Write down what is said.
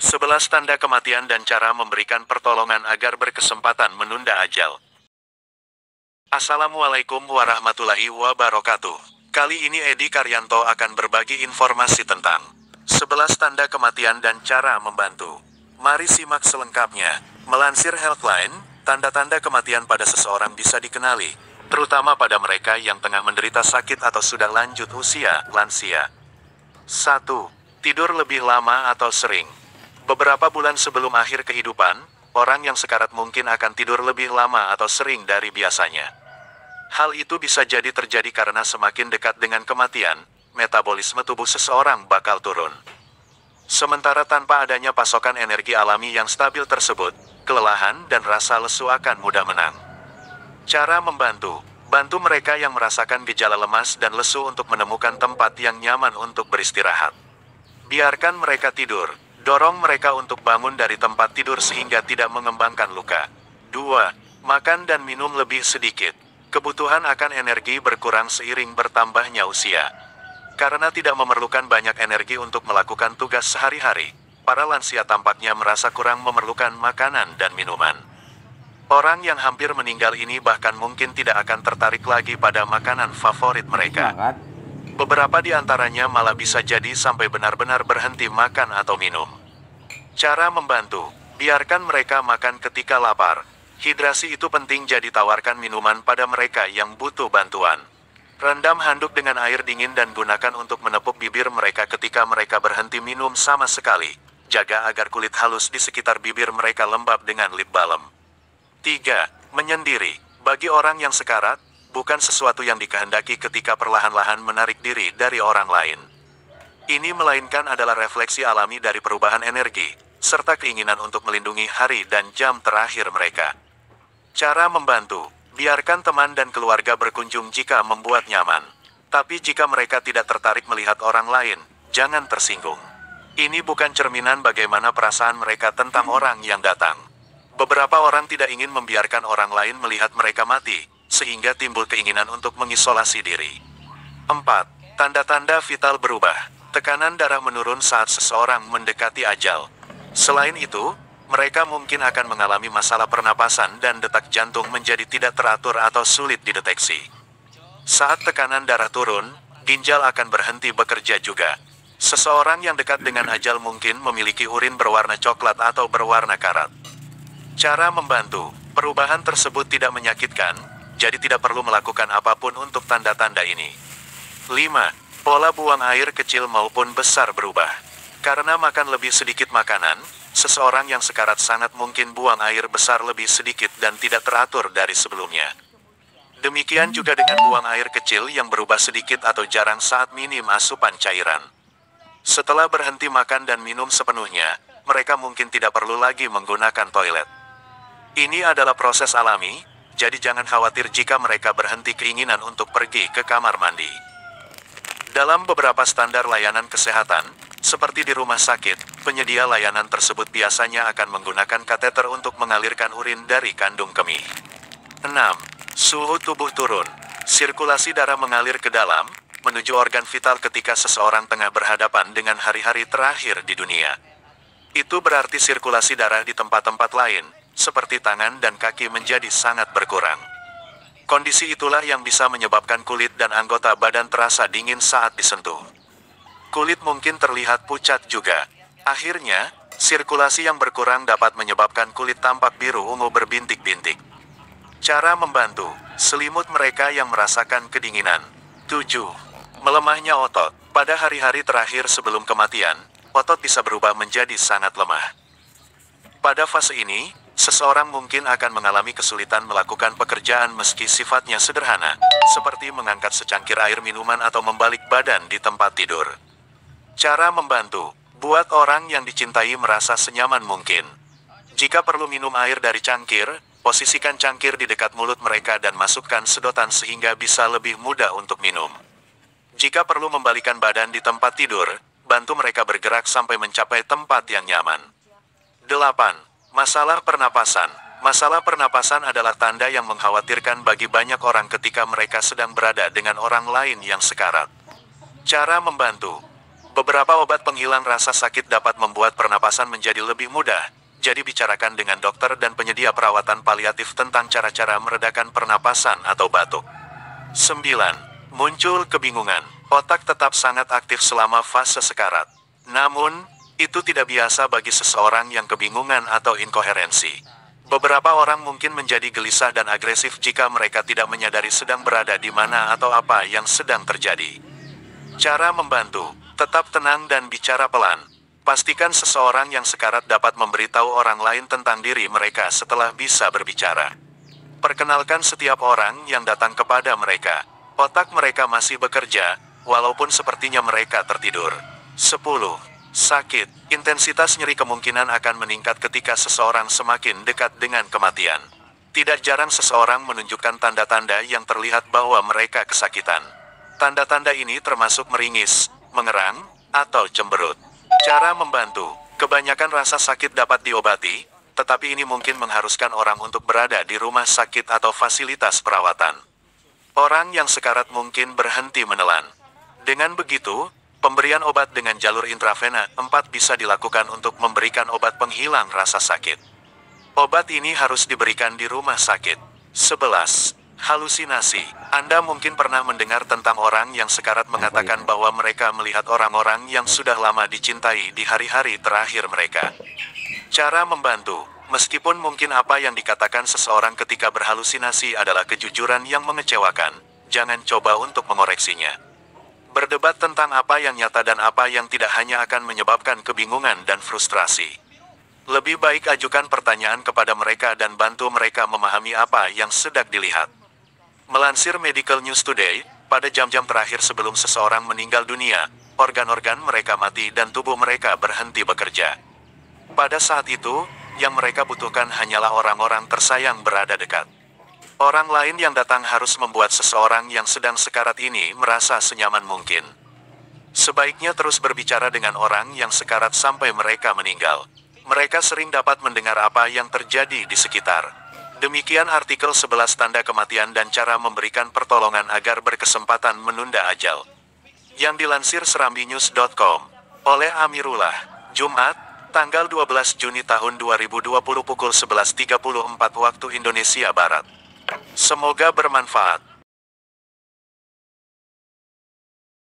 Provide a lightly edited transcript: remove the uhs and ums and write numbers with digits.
11 tanda kematian dan cara memberikan pertolongan agar berkesempatan menunda ajal. Assalamualaikum warahmatullahi wabarakatuh. Kali ini Edi Karyanto akan berbagi informasi tentang 11 tanda kematian dan cara membantu. Mari simak selengkapnya. Melansir Healthline, tanda-tanda kematian pada seseorang bisa dikenali, terutama pada mereka yang tengah menderita sakit atau sudah lanjut usia, lansia. 1. Tidur lebih lama atau sering. Beberapa bulan sebelum akhir kehidupan, orang yang sekarat mungkin akan tidur lebih lama atau sering dari biasanya. Hal itu bisa jadi terjadi karena semakin dekat dengan kematian, metabolisme tubuh seseorang bakal turun. Sementara tanpa adanya pasokan energi alami yang stabil tersebut, kelelahan dan rasa lesu akan mudah menang. Cara membantu: bantu mereka yang merasakan gejala lemas dan lesu untuk menemukan tempat yang nyaman untuk beristirahat. Biarkan mereka tidur. Dorong mereka untuk bangun dari tempat tidur sehingga tidak mengembangkan luka. 2. Makan dan minum lebih sedikit. Kebutuhan akan energi berkurang seiring bertambahnya usia. Karena tidak memerlukan banyak energi untuk melakukan tugas sehari-hari, para lansia tampaknya merasa kurang memerlukan makanan dan minuman. Orang yang hampir meninggal ini bahkan mungkin tidak akan tertarik lagi pada makanan favorit mereka. Beberapa di antaranya malah bisa jadi sampai benar-benar berhenti makan atau minum. Cara membantu: biarkan mereka makan ketika lapar. Hidrasi itu penting, jadi tawarkan minuman pada mereka yang butuh bantuan. Rendam handuk dengan air dingin dan gunakan untuk menepuk bibir mereka ketika mereka berhenti minum sama sekali. Jaga agar kulit halus di sekitar bibir mereka lembab dengan lip balm. 3. Menyendiri. Bagi orang yang sekarat, bukan sesuatu yang dikehendaki ketika perlahan-lahan menarik diri dari orang lain. Ini melainkan adalah refleksi alami dari perubahan energi, serta keinginan untuk melindungi hari dan jam terakhir mereka. Cara membantu: biarkan teman dan keluarga berkunjung jika membuat nyaman. Tapi jika mereka tidak tertarik melihat orang lain, jangan tersinggung. Ini bukan cerminan bagaimana perasaan mereka tentang orang yang datang. Beberapa orang tidak ingin membiarkan orang lain melihat mereka mati, sehingga timbul keinginan untuk mengisolasi diri. 4. Tanda-tanda vital berubah. Tekanan darah menurun saat seseorang mendekati ajal. Selain itu, mereka mungkin akan mengalami masalah pernapasan dan detak jantung menjadi tidak teratur atau sulit dideteksi. Saat tekanan darah turun, ginjal akan berhenti bekerja juga. Seseorang yang dekat dengan ajal mungkin memiliki urin berwarna coklat atau berwarna karat. Cara membantu: perubahan tersebut tidak menyakitkan, jadi tidak perlu melakukan apapun untuk tanda-tanda ini. 5. Pola buang air kecil maupun besar berubah. Karena makan lebih sedikit makanan, seseorang yang sekarat sangat mungkin buang air besar lebih sedikit dan tidak teratur dari sebelumnya. Demikian juga dengan buang air kecil yang berubah sedikit atau jarang saat minim asupan cairan. Setelah berhenti makan dan minum sepenuhnya, mereka mungkin tidak perlu lagi menggunakan toilet. Ini adalah proses alami, jadi jangan khawatir jika mereka berhenti keinginan untuk pergi ke kamar mandi. Dalam beberapa standar layanan kesehatan, seperti di rumah sakit, penyedia layanan tersebut biasanya akan menggunakan kateter untuk mengalirkan urin dari kandung kemih. 6. Suhu tubuh turun. Sirkulasi darah mengalir ke dalam, menuju organ vital ketika seseorang tengah berhadapan dengan hari-hari terakhir di dunia. Itu berarti sirkulasi darah di tempat-tempat lain, seperti tangan dan kaki, menjadi sangat berkurang. Kondisi itulah yang bisa menyebabkan kulit dan anggota badan terasa dingin saat disentuh. Kulit mungkin terlihat pucat juga. Akhirnya, sirkulasi yang berkurang dapat menyebabkan kulit tampak biru ungu berbintik-bintik. Cara membantu: selimut mereka yang merasakan kedinginan. 7. Melemahnya otot. Pada hari-hari terakhir sebelum kematian, otot bisa berubah menjadi sangat lemah. Pada fase ini, seseorang mungkin akan mengalami kesulitan melakukan pekerjaan meski sifatnya sederhana, seperti mengangkat secangkir air minuman atau membalik badan di tempat tidur. Cara membantu: buat orang yang dicintai merasa senyaman mungkin. Jika perlu minum air dari cangkir, posisikan cangkir di dekat mulut mereka dan masukkan sedotan sehingga bisa lebih mudah untuk minum. Jika perlu membalikan badan di tempat tidur, bantu mereka bergerak sampai mencapai tempat yang nyaman. 8. Masalah pernapasan. Masalah pernapasan adalah tanda yang mengkhawatirkan bagi banyak orang ketika mereka sedang berada dengan orang lain yang sekarat. Cara membantu: Beberapa obat penghilang rasa sakit dapat membuat pernapasan menjadi lebih mudah, jadi bicarakan dengan dokter dan penyedia perawatan paliatif tentang cara-cara meredakan pernapasan atau batuk. 9. Muncul kebingungan. Otak tetap sangat aktif selama fase sekarat. Namun, itu tidak biasa bagi seseorang yang kebingungan atau inkoherensi. Beberapa orang mungkin menjadi gelisah dan agresif jika mereka tidak menyadari sedang berada di mana atau apa yang sedang terjadi. Cara membantu: tetap tenang dan bicara pelan. Pastikan seseorang yang sekarat dapat memberitahu orang lain tentang diri mereka setelah bisa berbicara. Perkenalkan setiap orang yang datang kepada mereka. Otak mereka masih bekerja, walaupun sepertinya mereka tertidur. 10. Sakit. Intensitas nyeri kemungkinan akan meningkat ketika seseorang semakin dekat dengan kematian. Tidak jarang seseorang menunjukkan tanda-tanda yang terlihat bahwa mereka kesakitan. Tanda-tanda ini termasuk meringis, mengerang, atau cemberut. Cara membantu: kebanyakan rasa sakit dapat diobati, tetapi ini mungkin mengharuskan orang untuk berada di rumah sakit atau fasilitas perawatan. Orang yang sekarat mungkin berhenti menelan. Dengan begitu, pemberian obat dengan jalur intravena 4 bisa dilakukan untuk memberikan obat penghilang rasa sakit. Obat ini harus diberikan di rumah sakit. 11. Halusinasi. Anda mungkin pernah mendengar tentang orang yang sekarat mengatakan bahwa mereka melihat orang-orang yang sudah lama dicintai di hari-hari terakhir mereka. Cara membantu: meskipun mungkin apa yang dikatakan seseorang ketika berhalusinasi adalah kejujuran yang mengecewakan, jangan coba untuk mengoreksinya. Berdebat tentang apa yang nyata dan apa yang tidak hanya akan menyebabkan kebingungan dan frustrasi. Lebih baik ajukan pertanyaan kepada mereka dan bantu mereka memahami apa yang sedang dilihat. Melansir Medical News Today, pada jam-jam terakhir sebelum seseorang meninggal dunia, organ-organ mereka mati dan tubuh mereka berhenti bekerja. Pada saat itu, yang mereka butuhkan hanyalah orang-orang tersayang berada dekat. Orang lain yang datang harus membuat seseorang yang sedang sekarat ini merasa senyaman mungkin. Sebaiknya terus berbicara dengan orang yang sekarat sampai mereka meninggal. Mereka sering dapat mendengar apa yang terjadi di sekitar. Demikian artikel 11 tanda kematian dan cara memberikan pertolongan agar berkesempatan menunda ajal, yang dilansir serambinews.com oleh Amirullah. Jumat, tanggal 12 Juni tahun 2020 pukul 11.34 waktu Indonesia Barat. Semoga bermanfaat.